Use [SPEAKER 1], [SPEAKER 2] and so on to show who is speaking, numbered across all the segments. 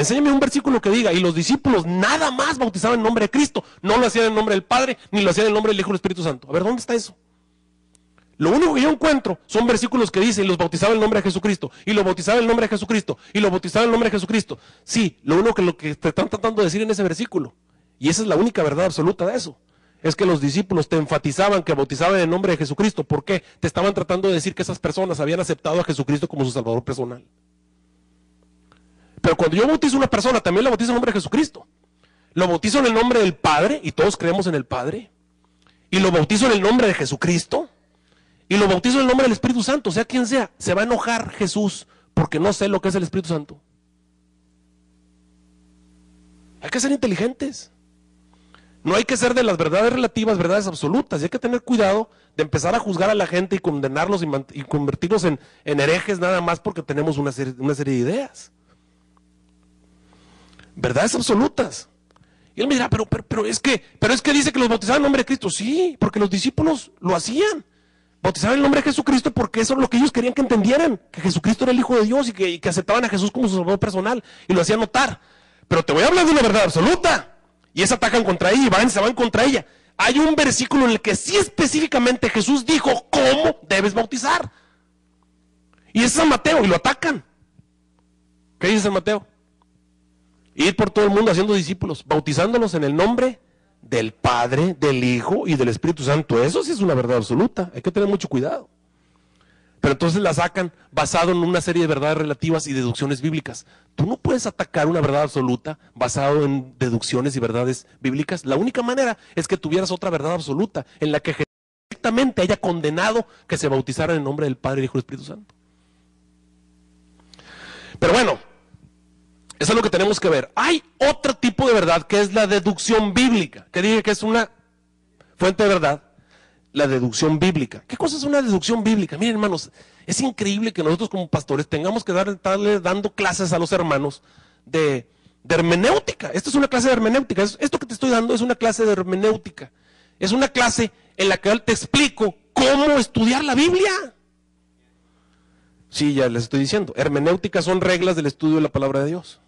[SPEAKER 1] Enséñame un versículo que diga, y los discípulos nada más bautizaban en nombre de Cristo, no lo hacían en nombre del Padre, ni lo hacían en nombre del Hijo y del Espíritu Santo. A ver, ¿dónde está eso? Lo único que yo encuentro son versículos que dicen, y los bautizaban en nombre de Jesucristo, y los bautizaban en nombre de Jesucristo, y los bautizaban en nombre de Jesucristo. Sí, lo único que, lo que te están tratando de decir en ese versículo, y esa es la única verdad absoluta de eso, es que los discípulos te enfatizaban que bautizaban en nombre de Jesucristo. ¿Por qué? Te estaban tratando de decir que esas personas habían aceptado a Jesucristo como su Salvador personal. Pero cuando yo bautizo a una persona, también la bautizo en nombre de Jesucristo. Lo bautizo en el nombre del Padre, y todos creemos en el Padre. Y lo bautizo en el nombre de Jesucristo. Y lo bautizo en el nombre del Espíritu Santo. O sea, quien sea, se va a enojar Jesús porque no sé lo que es el Espíritu Santo. Hay que ser inteligentes. No hay que ser de las verdades relativas, verdades absolutas. Y hay que tener cuidado de empezar a juzgar a la gente y condenarlos y convertirlos en herejes nada más porque tenemos una serie de ideas. Verdades absolutas. Y él me dirá, pero es que dice que los bautizaban en nombre de Cristo. Sí, porque los discípulos lo hacían. Bautizaban en nombre de Jesucristo porque eso es lo que ellos querían que entendieran, que Jesucristo era el Hijo de Dios y que aceptaban a Jesús como su Salvador personal, y lo hacían notar. Pero te voy a hablar de una verdad absoluta, y es atacan contra ella y se van contra ella. Hay un versículo en el que sí específicamente Jesús dijo cómo debes bautizar. Y es San Mateo, y lo atacan. ¿Qué dice San Mateo? Ir por todo el mundo haciendo discípulos, bautizándolos en el nombre del Padre, del Hijo y del Espíritu Santo. Eso sí es una verdad absoluta, hay que tener mucho cuidado. Pero entonces la sacan basado en una serie de verdades relativas y deducciones bíblicas. Tú no puedes atacar una verdad absoluta basado en deducciones y verdades bíblicas. La única manera es que tuvieras otra verdad absoluta en la que Jesús directamente haya condenado que se bautizaran en nombre del Padre, del Hijo y del Espíritu Santo. Pero bueno, eso es lo que tenemos que ver. Hay otro tipo de verdad que es la deducción bíblica, que dije que es una fuente de verdad, la deducción bíblica. ¿Qué cosa es una deducción bíblica? Miren, hermanos, es increíble que nosotros como pastores tengamos que estarle dando clases a los hermanos de hermenéutica. Esto es una clase de hermenéutica. Esto que te estoy dando es una clase de hermenéutica. Es una clase en la que te explico cómo estudiar la Biblia. Sí, ya les estoy diciendo. Hermenéutica son reglas del estudio de la palabra de Dios.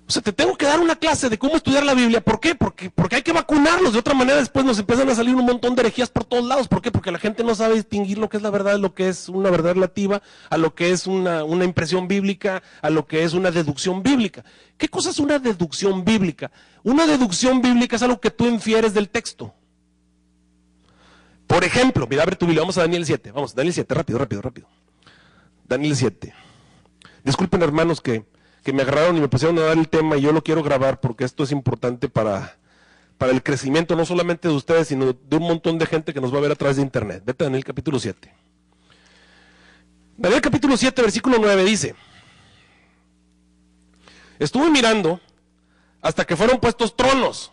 [SPEAKER 1] O sea, te tengo que dar una clase de cómo estudiar la Biblia. ¿Por qué? Porque hay que vacunarlos. De otra manera después nos empiezan a salir un montón de herejías por todos lados. ¿Por qué? Porque la gente no sabe distinguir lo que es la verdad, lo que es una verdad relativa, a lo que es una impresión bíblica, a lo que es una deducción bíblica. ¿Qué cosa es una deducción bíblica? Una deducción bíblica es algo que tú infieres del texto. Por ejemplo, mira, abre tu Biblia, vamos a Daniel 7. Vamos, Daniel 7, rápido. Daniel 7. Disculpen, hermanos, que me agarraron y me pusieron a dar el tema y yo lo quiero grabar porque esto es importante para el crecimiento no solamente de ustedes, sino de un montón de gente que nos va a ver a través de internet. Vete a Daniel capítulo 7. Daniel capítulo 7, versículo 9 dice: estuve mirando hasta que fueron puestos tronos.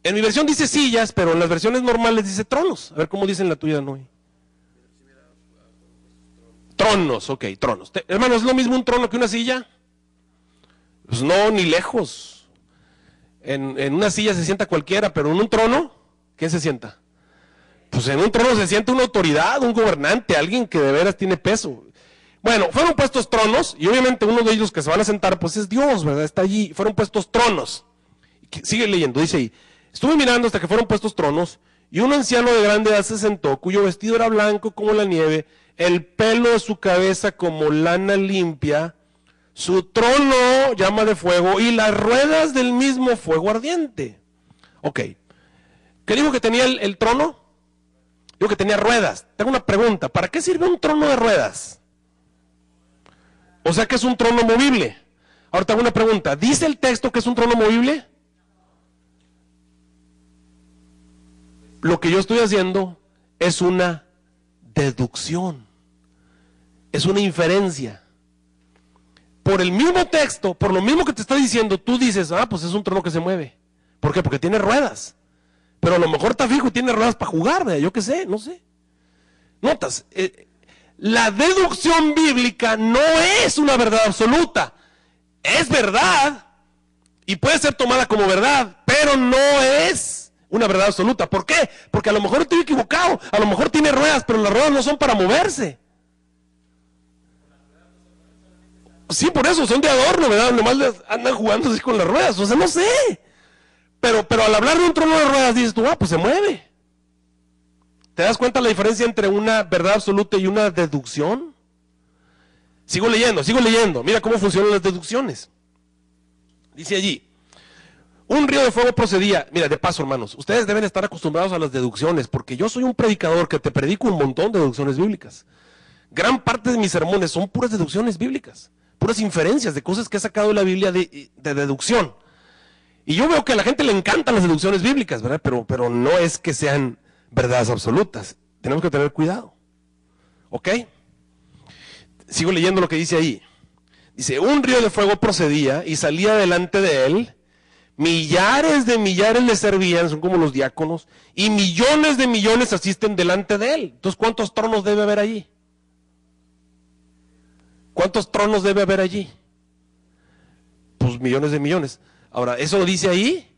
[SPEAKER 1] En mi versión dice sillas, pero en las versiones normales dice tronos. A ver cómo dice en la tuya, Noé. Tronos, ok, tronos. Hermanos, ¿es lo mismo un trono que una silla? Pues no, ni lejos. En una silla se sienta cualquiera, pero en un trono, ¿quién se sienta? Pues en un trono se sienta una autoridad, un gobernante, alguien que de veras tiene peso. Bueno, fueron puestos tronos, y obviamente uno de ellos que se van a sentar, pues es Dios, ¿verdad? Está allí. Fueron puestos tronos. Sigue leyendo, dice ahí: estuve mirando hasta que fueron puestos tronos, y un anciano de grande edad se sentó, cuyo vestido era blanco como la nieve, el pelo de su cabeza como lana limpia, su trono llama de fuego y las ruedas del mismo fuego ardiente. Ok. ¿Qué dijo que tenía el trono? Digo que tenía ruedas. Tengo una pregunta. ¿Para qué sirve un trono de ruedas? O sea que es un trono movible. Ahora tengo una pregunta. ¿Dice el texto que es un trono movible? Lo que yo estoy haciendo es una deducción. Es una inferencia. Por el mismo texto, por lo mismo que te está diciendo, tú dices, pues es un trono que se mueve. ¿Por qué? Porque tiene ruedas. Pero a lo mejor está fijo y tiene ruedas para jugar, ¿verdad? Yo qué sé, no sé. Notas, la deducción bíblica no es una verdad absoluta. Es verdad y puede ser tomada como verdad, pero no es una verdad absoluta. ¿Por qué? Porque a lo mejor estoy equivocado, a lo mejor tiene ruedas, pero las ruedas no son para moverse. Sí, por eso, son de adorno, ¿verdad? Nomás andan jugando así con las ruedas, o sea, no sé. Pero al hablar de un trono de ruedas, dices tú, pues se mueve. ¿Te das cuenta la diferencia entre una verdad absoluta y una deducción? Sigo leyendo. Mira cómo funcionan las deducciones. Dice allí, un río de fuego procedía. Mira, de paso, hermanos, ustedes deben estar acostumbrados a las deducciones, porque yo soy un predicador que te predico un montón de deducciones bíblicas. Gran parte de mis sermones son puras deducciones bíblicas, puras inferencias de cosas que he sacado de la Biblia de deducción. Y yo veo que a la gente le encantan las deducciones bíblicas, ¿verdad? Pero no es que sean verdades absolutas. Tenemos que tener cuidado. ¿Ok? Sigo leyendo lo que dice ahí. Dice, un río de fuego procedía y salía delante de él. Millares de millares le servían, son como los diáconos, y millones de millones asisten delante de él. Entonces, ¿cuántos tronos debe haber allí? ¿Cuántos tronos debe haber allí? Pues millones de millones. Ahora, ¿eso lo dice ahí?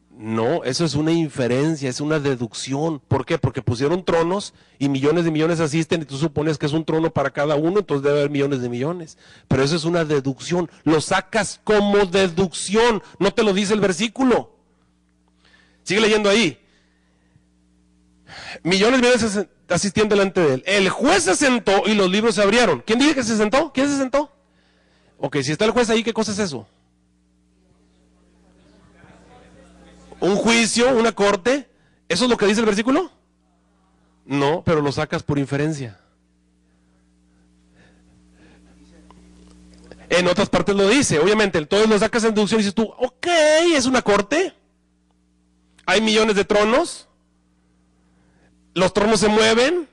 [SPEAKER 1] No, eso es una inferencia, es una deducción. ¿Por qué? Porque pusieron tronos y millones de millones asisten y tú supones que es un trono para cada uno, entonces debe haber millones de millones. Pero eso es una deducción, lo sacas como deducción, no te lo dice el versículo. Sigue leyendo ahí. Millones de millones asistían delante de él. El juez se sentó y los libros se abrieron. ¿Quién dice que se sentó? ¿Quién se sentó? Ok, si está el juez ahí, ¿qué cosa es eso? ¿Un juicio? ¿Una corte? ¿Eso es lo que dice el versículo? No, pero lo sacas por inferencia. En otras partes lo dice, obviamente, entonces lo sacas en deducción y dices tú, ok, es una corte. Hay millones de tronos. Los tronos se mueven.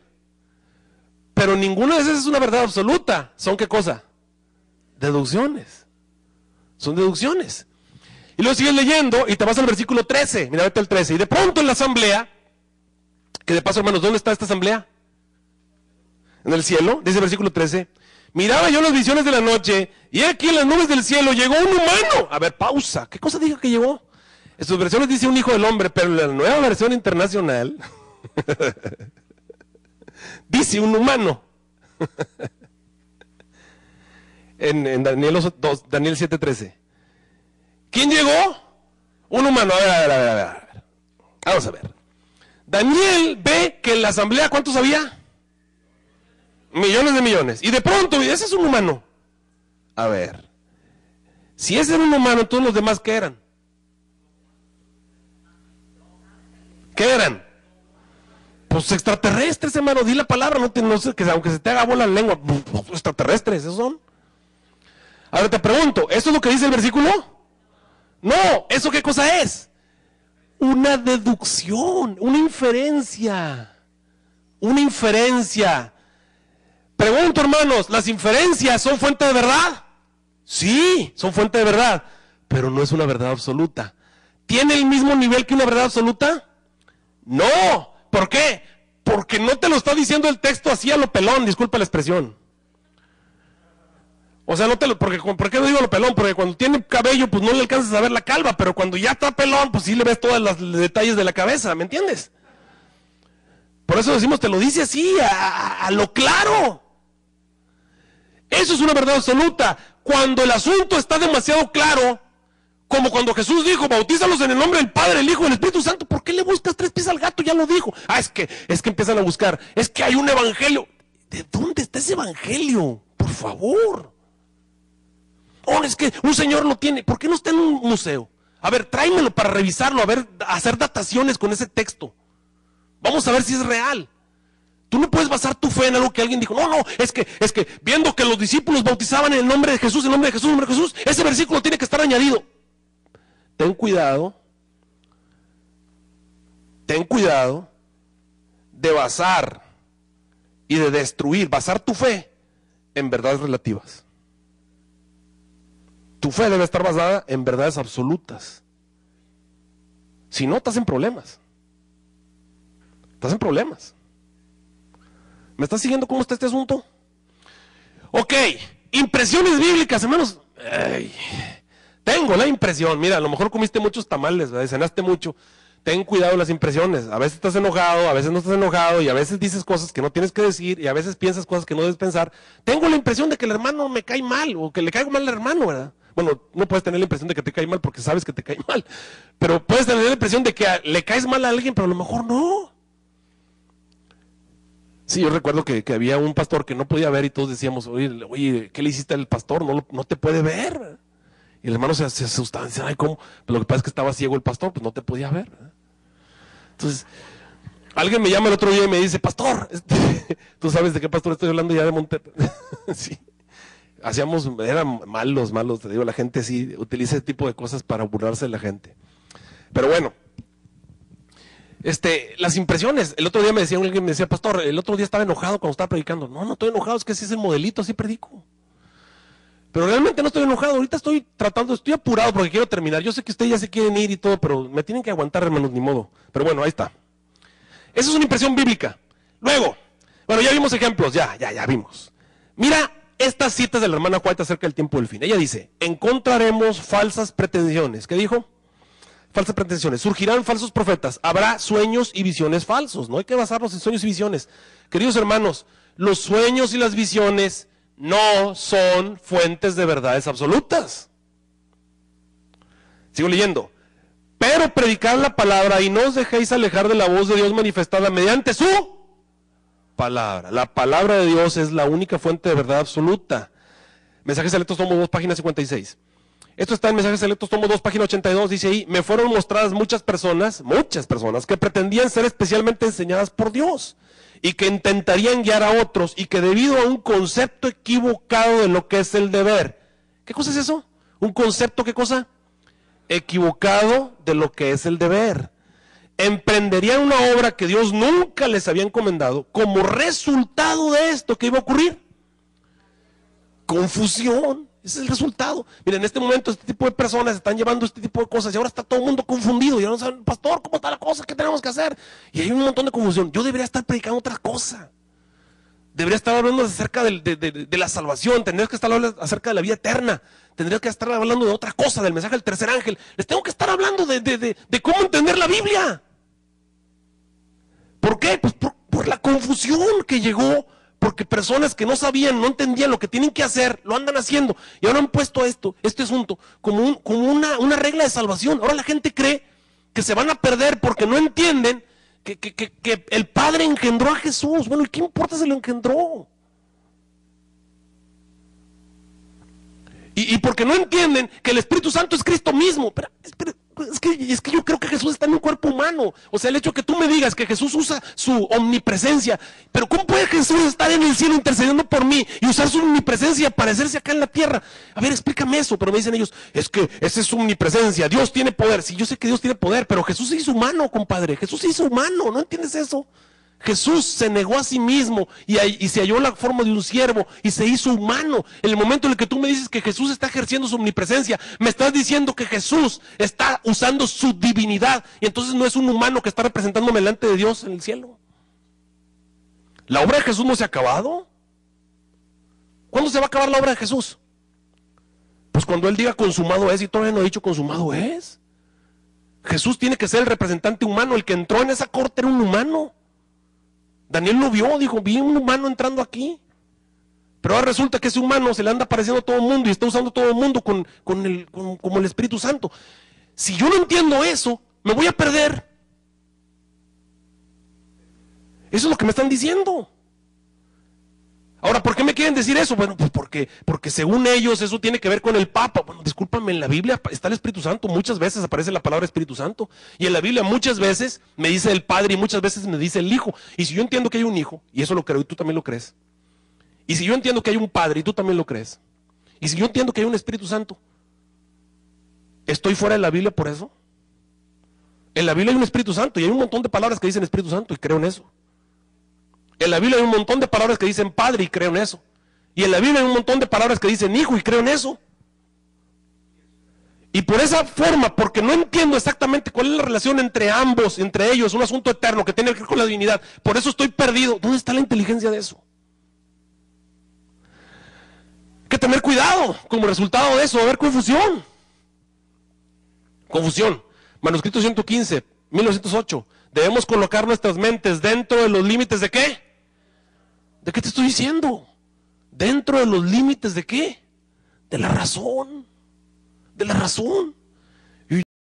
[SPEAKER 1] Pero ninguna de esas es una verdad absoluta. ¿Son qué cosa? Deducciones. Son deducciones. Y luego sigues leyendo y te vas al versículo 13. Mira, vete al 13. Y de pronto en la asamblea, que de paso, hermanos, ¿dónde está esta asamblea? En el cielo, dice el versículo 13. Miraba yo las visiones de la noche, y aquí en las nubes del cielo llegó un humano. A ver, pausa. ¿Qué cosa dijo que llegó? En sus versiones dice un hijo del hombre, pero en la nueva versión internacional dice un humano. en Daniel 7:13. ¿Quién llegó? Un humano. A ver. Vamos a ver. Daniel ve que en la asamblea, ¿cuántos había? Millones de millones. Y de pronto, ese es un humano. A ver. Si ese era un humano, todos los demás, ¿qué eran? ¿Qué eran? Pues extraterrestres, hermano. Di la palabra, no sé, que aunque se te haga bola la lengua. Extraterrestres, esos son. Ahora te pregunto, ¿eso es lo que dice el versículo? No, ¿eso qué cosa es? Una deducción, una inferencia. Una inferencia. Pregunto, hermanos, ¿las inferencias son fuente de verdad? Sí, son fuente de verdad, pero no es una verdad absoluta. ¿Tiene el mismo nivel que una verdad absoluta? No. ¿Por qué? Porque no te lo está diciendo el texto así a lo pelón, disculpa la expresión. O sea, ¿por qué no digo lo pelón? Porque cuando tiene cabello, pues no le alcanzas a ver la calva, pero cuando ya está pelón, pues sí le ves todos los detalles de la cabeza, ¿me entiendes? Por eso decimos, te lo dice así, a lo claro. Eso es una verdad absoluta. Cuando el asunto está demasiado claro, como cuando Jesús dijo, bautízalos en el nombre del Padre, el Hijo y el Espíritu Santo, ¿por qué le buscas 3 pies al gato? Ya lo dijo. Es que empiezan a buscar, es que hay un evangelio. ¿De dónde está ese evangelio? Por favor. Es que un señor lo tiene, ¿por qué no está en un museo? A ver, tráemelo para revisarlo, a ver, hacer dataciones con ese texto. Vamos a ver si es real. Tú no puedes basar tu fe en algo que alguien dijo. No, es que viendo que los discípulos bautizaban en el nombre de Jesús, ese versículo tiene que estar añadido. Ten cuidado de basar y de basar tu fe en verdades relativas. Tu fe debe estar basada en verdades absolutas. Si no, estás en problemas. ¿Me estás siguiendo cómo está este asunto? Ok, impresiones bíblicas, hermanos. Tengo la impresión, mira, a lo mejor comiste muchos tamales, ¿verdad? Cenaste mucho. ten cuidado en las impresiones. A veces estás enojado, a veces no estás enojado, y a veces dices cosas que no tienes que decir, y a veces piensas cosas que no debes pensar. Tengo la impresión de que el hermano me cae mal, o que le caigo mal al hermano, ¿verdad? Bueno, no puedes tener la impresión de que te cae mal porque sabes que te cae mal, pero puedes tener la impresión de que le caes mal a alguien, pero a lo mejor no. Sí, yo recuerdo que había un pastor que no podía ver y todos decíamos, oye, ¿qué le hiciste al pastor? No te puede ver. Y el hermano se asustaba, decía, ay, ¿cómo? Pero lo que pasa es que estaba ciego el pastor, pues no te podía ver. Entonces, alguien me llama el otro día y me dice, pastor, ¿tú sabes de qué pastor estoy hablando ya de Monterrey? Sí. Eran malos, te digo, la gente sí utiliza ese tipo de cosas para burlarse de la gente. Pero bueno. Las impresiones, el otro día alguien me decía, pastor, el otro día estaba enojado cuando estaba predicando. No estoy enojado, es que así es el modelito, así predico. Pero realmente no estoy enojado, ahorita estoy apurado porque quiero terminar. Yo sé que ustedes ya se quieren ir y todo, pero me tienen que aguantar, hermanos, ni modo. Pero bueno, ahí está. Esa es una impresión bíblica. Luego, bueno, ya vimos ejemplos, ya vimos. Mira estas citas de la hermana White acerca del tiempo del fin. Ella dice, encontraremos falsas pretensiones. ¿Qué dijo? Falsas pretensiones, surgirán falsos profetas, habrá sueños y visiones falsos, no hay que basarnos en sueños y visiones. Queridos hermanos, los sueños y las visiones no son fuentes de verdades absolutas. Sigo leyendo. Pero predicad la palabra y no os dejéis alejar de la voz de Dios manifestada mediante su palabra. La palabra de Dios es la única fuente de verdad absoluta. Mensajes selectos, tomo 2, página 56. Esto está en Mensajes Selectos, tomo 2, página 82, dice ahí, me fueron mostradas muchas personas que pretendían ser especialmente enseñadas por Dios y que intentarían guiar a otros y que debido a un concepto equivocado de lo que es el deber. ¿Qué cosa es eso? ¿Un concepto qué cosa? Equivocado de lo que es el deber. Emprenderían una obra que Dios nunca les había encomendado como resultado de esto. ¿Qué iba a ocurrir? Confusión. Ese es el resultado. Miren, en este momento este tipo de personas están llevando este tipo de cosas y ahora está todo el mundo confundido. Y ahora no saben, pastor, ¿cómo está la cosa? ¿Qué tenemos que hacer? Y hay un montón de confusión. Yo debería estar predicando otra cosa. Debería estar hablando acerca de la salvación. Tendría que estar hablando acerca de la vida eterna. Tendría que estar hablando de otra cosa, del mensaje del tercer ángel. Les tengo que estar hablando de cómo entender la Biblia. ¿Por qué? Pues por la confusión que llegó. Porque personas que no sabían, no entendían lo que tienen que hacer, lo andan haciendo. Y ahora han puesto este asunto como una regla de salvación. Ahora la gente cree que se van a perder porque no entienden que el Padre engendró a Jesús. Bueno, ¿y qué importa si lo engendró? Y porque no entienden que el Espíritu Santo es Cristo mismo. Pero, es que yo creo que Jesús está en un cuerpo humano. O sea, el hecho que tú me digas que Jesús usa su omnipresencia, pero ¿cómo puede Jesús estar en el cielo intercediendo por mí y usar su omnipresencia y aparecerse acá en la tierra? A ver, explícame eso. Pero me dicen ellos, es que esa es su omnipresencia, Dios tiene poder. Sí, yo sé que Dios tiene poder, pero Jesús se hizo humano, compadre. Jesús se hizo humano, ¿no entiendes eso? Jesús se negó a sí mismo y se halló la forma de un siervo y se hizo humano. En el momento en el que tú me dices que Jesús está ejerciendo su omnipresencia, me estás diciendo que Jesús está usando su divinidad y entonces no es un humano que está representándome delante de Dios en el cielo. ¿La obra de Jesús no se ha acabado? ¿Cuándo se va a acabar la obra de Jesús? Pues cuando Él diga consumado es, y todavía no ha dicho consumado es. Jesús tiene que ser el representante humano, el que entró en esa corte era un humano. Daniel lo vio, dijo, vi un humano entrando aquí. Pero ahora resulta que ese humano se le anda apareciendo a todo el mundo y está usando todo el mundo como el Espíritu Santo. Si yo no entiendo eso, me voy a perder. Eso es lo que me están diciendo. Ahora, ¿por qué me quieren decir eso? Bueno, pues porque según ellos eso tiene que ver con el Papa. Bueno, discúlpame, en la Biblia está el Espíritu Santo, muchas veces aparece la palabra Espíritu Santo. Y en la Biblia muchas veces me dice el Padre y muchas veces me dice el Hijo. Y si yo entiendo que hay un Hijo, y eso lo creo y tú también lo crees. Y si yo entiendo que hay un Padre y tú también lo crees. Y si yo entiendo que hay un Espíritu Santo, ¿estoy fuera de la Biblia por eso? En la Biblia hay un Espíritu Santo y hay un montón de palabras que dicen Espíritu Santo y creo en eso. En la Biblia hay un montón de palabras que dicen Padre y creo en eso. Y en la Biblia hay un montón de palabras que dicen Hijo y creo en eso. Y por esa forma, porque no entiendo exactamente cuál es la relación entre ambos, entre ellos, un asunto eterno que tiene que ver con la divinidad, por eso estoy perdido. ¿Dónde está la inteligencia de eso? Hay que tener cuidado, como resultado de eso va a haber confusión. Confusión. Manuscrito 115, 1908. Debemos colocar nuestras mentes dentro de los límites ¿de qué? ¿De qué te estoy diciendo? ¿Dentro de los límites de qué? De la razón. De la razón.